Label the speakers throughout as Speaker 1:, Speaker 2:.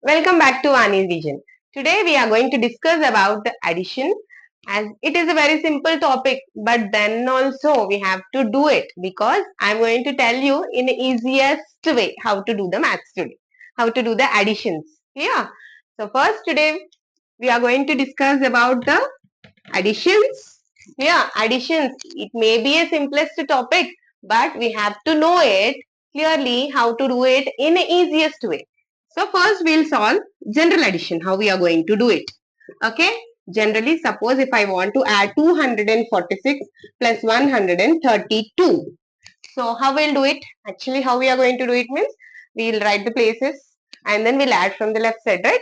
Speaker 1: Welcome back to Vani's Vision. Today we are going to discuss about the addition, as it is a very simple topic, but then also we have to do it because I'm going to tell you in the easiest way how to do the maths today, how to do the additions. Yeah. So first today we are going to discuss about the additions. Yeah, additions. It may be a simplest topic, but we have to know it clearly how to do it in the easiest way. So first we'll solve general addition, how we are going to do it. Okay. Generally, suppose if I want to add 246 plus 132. So how we'll do it? Actually, how we are going to do it means we'll write the places and then we'll add from the left side, right?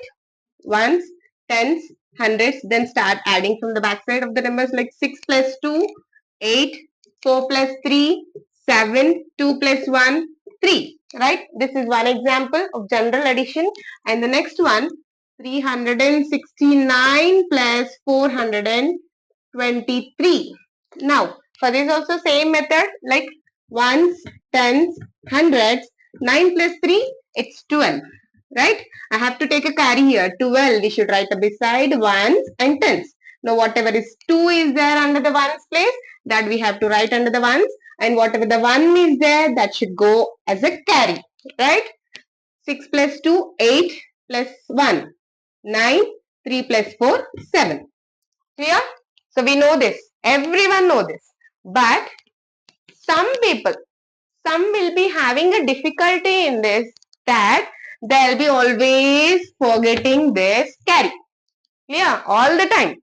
Speaker 1: Ones, tens, hundreds, then start adding from the back side of the numbers like 6 plus 2, 8, 4 plus 3, 7, 2 plus 1, 3. Right? This is one example of general addition. And the next one, 369 plus 423. Now, for this also same method like ones, tens, hundreds, 9 plus 3, it's 12. Right? I have to take a carry here. 12, we should write beside ones and tens. Now, whatever is 2 is there under the ones place, that we have to write under the ones. And whatever the 1 is there, that should go as a carry. Right? 6 plus 2, 8 plus 1, 9, 3 plus 4, 7. Clear? So, we know this. Everyone know this. But some people, some will be having a difficulty in this, that they'll be always forgetting this carry. Yeah, all the time.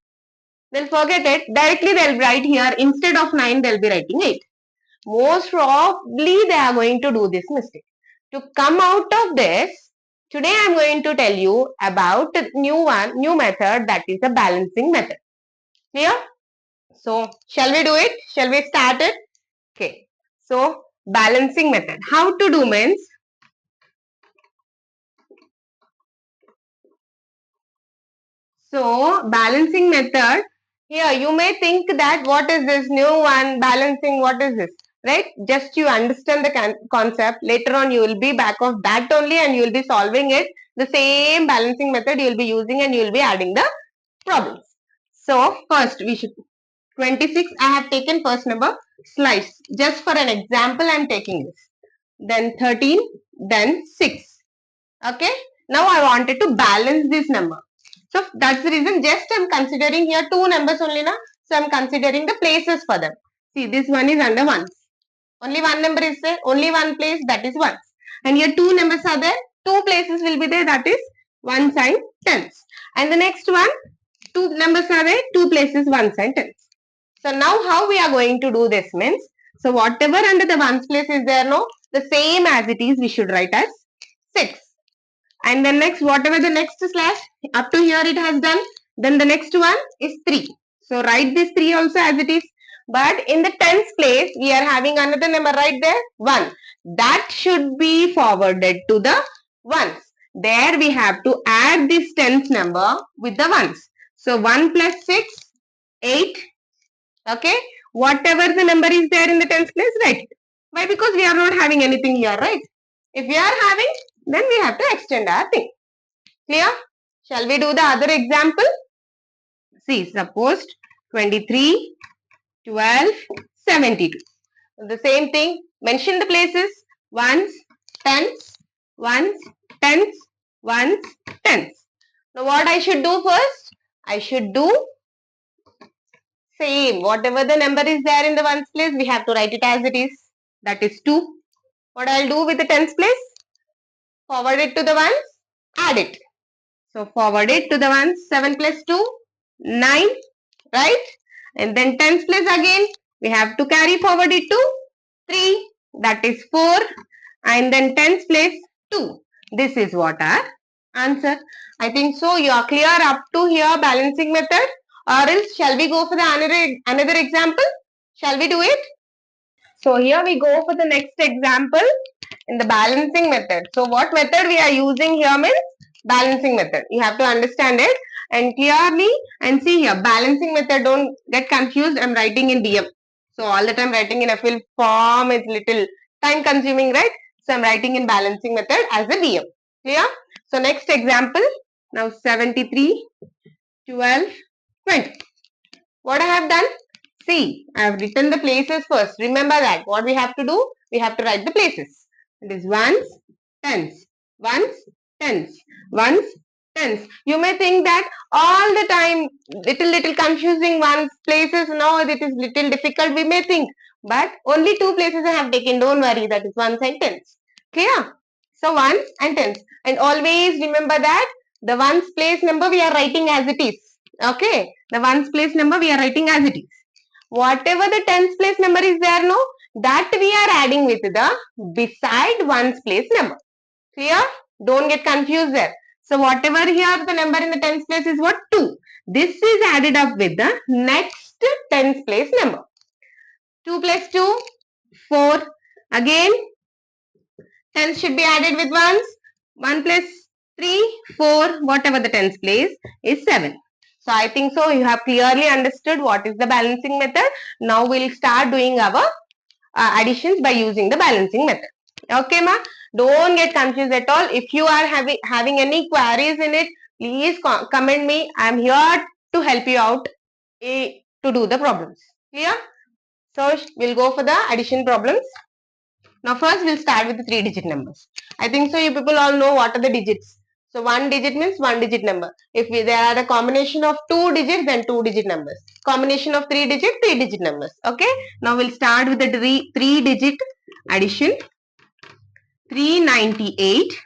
Speaker 1: They'll forget it. Directly they'll write here, instead of 9, they'll be writing 8. Most probably they are going to do this mistake. To come out of this, today I'm going to tell you about a new method, that is a balancing method. Clear? So, shall we do it? Shall we start it? Okay. So, balancing method. How to do means, so balancing method, here you may think that what is this new one, balancing, what is this, right? Just you understand the concept. Later on you will be back of that only and you will be solving it. The same balancing method you will be using and you will be adding the problems. So first we should, 26 I have taken first number, slice. Just for an example I am taking this. Then 13, then 6. Okay. Now I wanted to balance this number. So that's the reason just I'm considering here two numbers only now. So I'm considering the places for them. See, this one is under ones. Only one number is there. Only one place, that is ones. And here two numbers are there. Two places will be there, that is ones and tens. And the next one, two numbers are there. Two places, ones and tens. So now how we are going to do this means, so whatever under the ones place is there, no, the same as it is we should write as 6. And then next, whatever the next slash, up to here it has done. Then the next one is 3. So write this 3 also as it is. But in the tens place, we are having another number right there, 1. That should be forwarded to the ones. There we have to add this tens number with the ones. So 1 plus 6, 8. Okay. Whatever the number is there in the tens place, write it. Why? Because we are not having anything here, right? If we are having, then we have to extend our thing. Clear? Shall we do the other example? See, suppose 23, 12, 72. The same thing. Mention the places. Ones, tens, ones, tens, ones, tens. Now what I should do first? I should do same. Whatever the number is there in the ones place, we have to write it as it is. That is 2. What I'll do with the tens place? Forward it to the ones, add it. So forward it to the ones, 7 plus 2, 9, right? And then tens place again, we have to carry forward it to 3, that is 4. And then tens place 2. This is what our answer. I think so you are clear up to here balancing method, or else shall we go for the another example? Shall we do it? So here we go for the next example in the balancing method. So what method we are using here means balancing method. You have to understand it and clearly, and see here balancing method, don't get confused. I'm writing in DM. So all the time writing in a fill form is little time consuming, right? So I'm writing in balancing method as a DM. Clear? So next example, now 73, 12, 20. What I have done? See, I have written the places first. Remember that. What we have to do? We have to write the places. It is ones, tens, ones, tens, ones, tens. You may think that all the time, little confusing ones, places, no, it is little difficult, we may think. But only two places I have taken, don't worry, that is ones and tens. Clear? So ones and tens. And always remember that the ones place number we are writing as it is. Okay, the ones place number we are writing as it is. Whatever the tens place number is there, no, that we are adding with the beside ones place number. Clear? Don't get confused there. So whatever here the number in the tens place is what? 2. This is added up with the next tens place number. 2 plus 2, 4. Again, tens should be added with ones. 1 plus 3, 4. Whatever the tens place is 7. So I think so you have clearly understood what is the balancing method. Now we'll start doing our additions by using the balancing method. Okay, ma? Don't get confused at all. If you are having any queries in it, please comment me. I am here to help you out to do the problems. Clear? So we'll go for the addition problems. Now first we'll start with the 3-digit numbers. I think so you people all know what are the digits. So 1 digit means 1-digit number. If there are a combination of 2 digits, then 2-digit numbers. Combination of 3 digit, 3-digit numbers. Okay. Now we'll start with the 3-digit addition. 398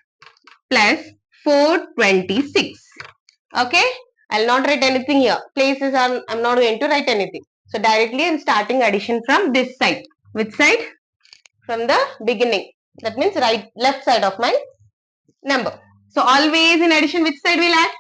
Speaker 1: plus 426. Okay. I'll not write anything here. Places I'm not going to write anything. So directly I'm starting addition from this side. Which side? From the beginning. That means left side of my number. So always in addition, which side we'll add?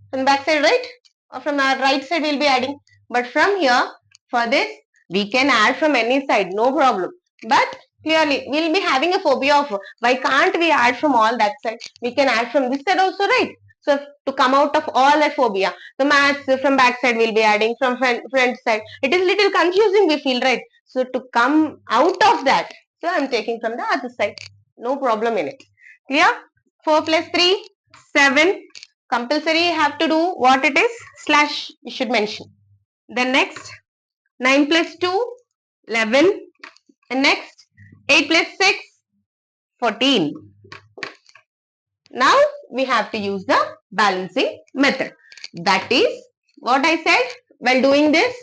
Speaker 1: From the back side, right? Or from our right side we'll be adding. But from here, for this, we can add from any side, no problem. But clearly, we'll be having a phobia of why can't we add from all that side? We can add from this side also, right? So to come out of all that phobia, the maths from back side we'll be adding, from front side. It is little confusing, we feel, right? So to come out of that, so I'm taking from the other side. No problem in it. Clear? 4 plus 3, 7. Compulsory have to do what it is. Slash you should mention. Then next 9 plus 2, 11. And next 8 plus 6, 14. Now we have to use the balancing method. That is what I said. While doing this,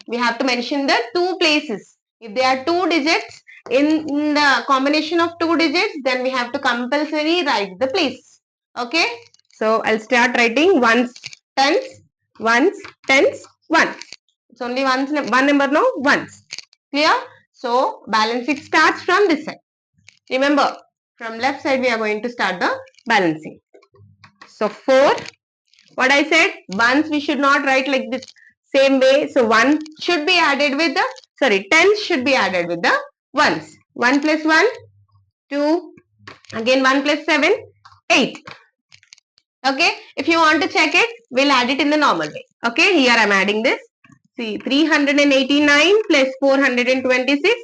Speaker 1: we have to mention the two places. If there are 2 digits in the combination of 2 digits, then we have to compulsory write the place. Okay. So I'll start writing ones, tens, ones, tens, ones. It's only one number now, ones. Clear? So balancing starts from this side. Remember, from left side we are going to start the balancing. So 4, what I said, ones we should not write like this same way. So 1 should be added with the, tens should be added with the ones. 1 plus 1, 2, again 1 plus 7, 8. Okay, if you want to check it, we'll add it in the normal way. Okay, here I'm adding this. See, 389 plus 426.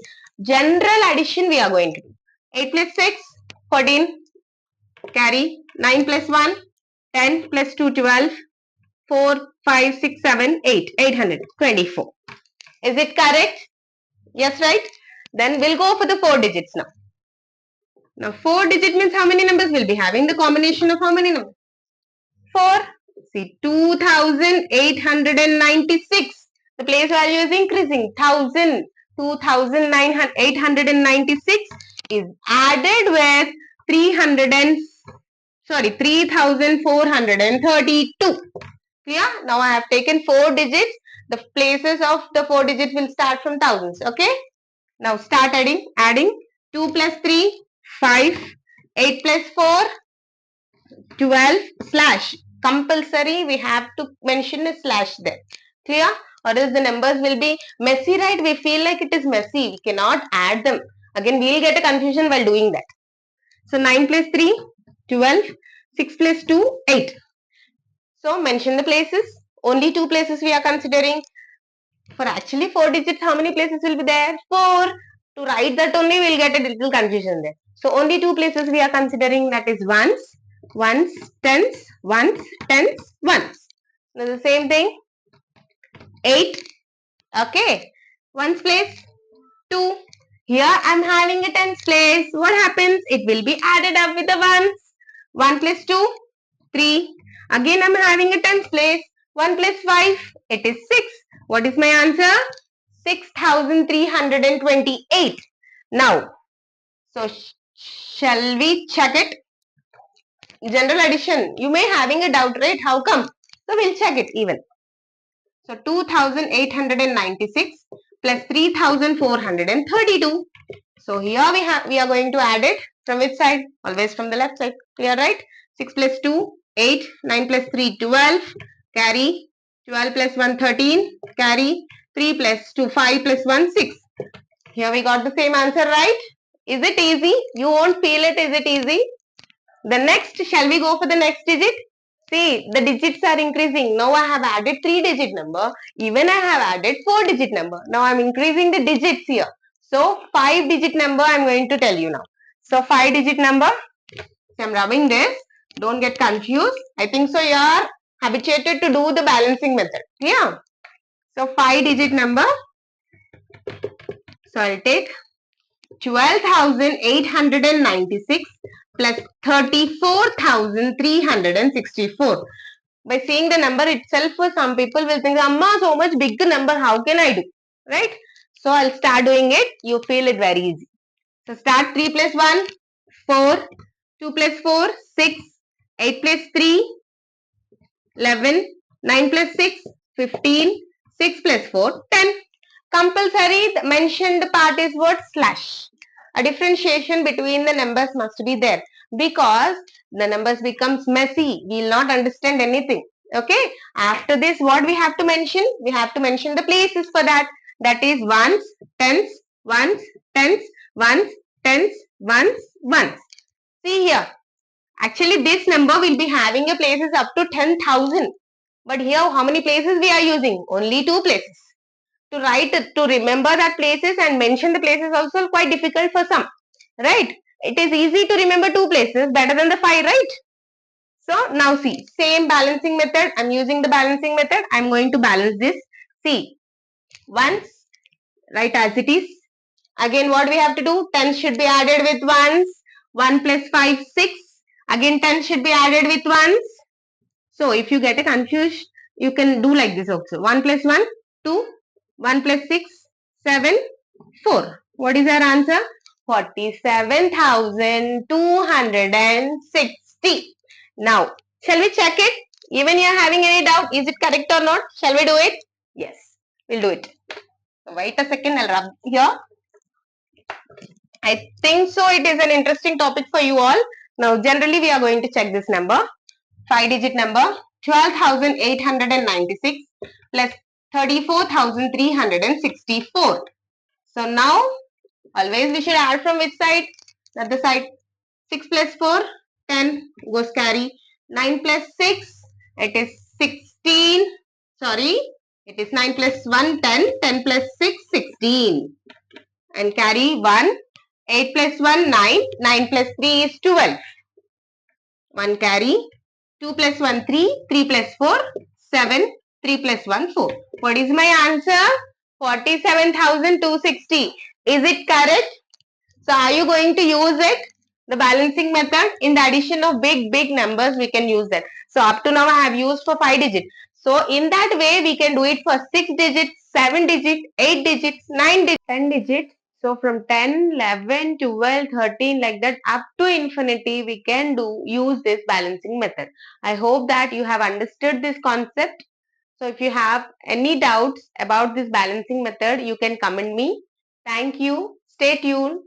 Speaker 1: General addition we are going to do. 8 plus 6, 14. Carry. 9 plus 1, 10 plus 2, 12. 4, 5, 6, 7, 8. 824. Is it correct? Yes, right? Then we'll go for the 4 digits now. Now 4 digit means how many numbers we'll be having? The combination of how many numbers? 4. See, 2896. The place value is increasing. 1000. 2896 is added with 3432. Clear? Now I have taken 4 digits. The places of the 4 digits will start from thousands. Okay? Now start adding. Adding 2 plus 3, 5. 8 plus 4, 12. Slash. Compulsory, we have to mention a slash there. Clear? Or else the numbers will be messy, right? We feel like it is messy. We cannot add them. Again, we will get a confusion while doing that. So 9 plus 3, 12. 6 plus 2, 8. So mention the places. Only 2 places we are considering. For actually 4 digits, how many places will be there? 4. To write that only, we will get a little confusion there. So only 2 places we are considering, that is ones ones, tens, ones, tens, ones. Now the same thing, 8, okay, ones place, 2. Here I'm having a tens place. What happens? It will be added up with the ones. 1 plus 2, 3. Again I'm having a tens place. 1 plus 5, it is 6. What is my answer? 6328. Now, so shall we check it? General addition. You may having a doubt, right? How come? So we'll check it even. So 2896 plus 3432. So here we are going to add it from which side? Always from the left side. Clear, right? 6 plus 2, 8. 9 plus 3, 12. Carry. 12 plus 1, 13. Carry. 3 plus 2, 5 plus 1, 6. Here we got the same answer, right? Is it easy? You won't feel it. Is it easy? The next, shall we go for the next digit? See, the digits are increasing. Now I have added 3-digit number. Even I have added 4-digit number. Now I am increasing the digits here. So 5-digit number I am going to tell you now. So 5-digit number. So I am rubbing this. Don't get confused. I think so you are habituated to do the balancing method. Yeah. So 5-digit number. So I'll take 12,896 plus 34,364. By seeing the number itself, some people will think, Amma, so much big number, how can I do? Right? So I'll start doing it. You feel it very easy. So start 3 plus 1, 4, 2 plus 4, 6, 8 plus 3, 11, 9 plus 6, 15, 6 plus 4, 10. Compulsory mentioned part is what? Slash. A differentiation between the numbers must be there because the numbers becomes messy. We will not understand anything. Okay. After this, what we have to mention? We have to mention the places for that. That is ones, tens, ones, tens, ones, tens, ones, ones. See here. Actually, this number will be having a places up to 10,000. But here, how many places we are using? Only 2 places. To write, to remember that places and mention the places also quite difficult for some. Right? It is easy to remember 2 places better than the 5, right? So, now see, same balancing method. I'm using the balancing method. I'm going to balance this. See, once, write as it is. Again, what we have to do? 10 should be added with ones. 1 plus 5, 6. Again, 10 should be added with ones. So, if you get a confused, you can do like this also. 1 plus 1, 2. 1 plus 6, 7, 4. What is our answer? 47,260. Now, shall we check it? Even you are having any doubt, is it correct or not? Shall we do it? Yes, we'll do it. So wait a second, I'll rub here. I think so it is an interesting topic for you all. Now, generally we are going to check this number. 5-digit number, 12,896 plus 34,364. So now, always we should add from which side? At the side. 6 plus 4, 10 goes carry. 9 plus 6, it is 16. Sorry, it is 9 plus 1, 10. 10 plus 6, 16. And carry 1. 8 plus 1, 9. 9 plus 3 is 12. 1 carry. 2 plus 1, 3. 3 plus 4, 7. 3 plus 1, 4. What is my answer? 47,260. Is it correct? So are you going to use it? The balancing method in the addition of big numbers we can use that. So up to now I have used for 5 digits. So in that way we can do it for 6 digits, 7 digits, 8 digits, 9 digits, 10 digits. So from 10, 11, 12, 13 like that up to infinity we can use this balancing method. I hope that you have understood this concept. So if you have any doubts about this balancing method, you can comment me. Thank you. Stay tuned.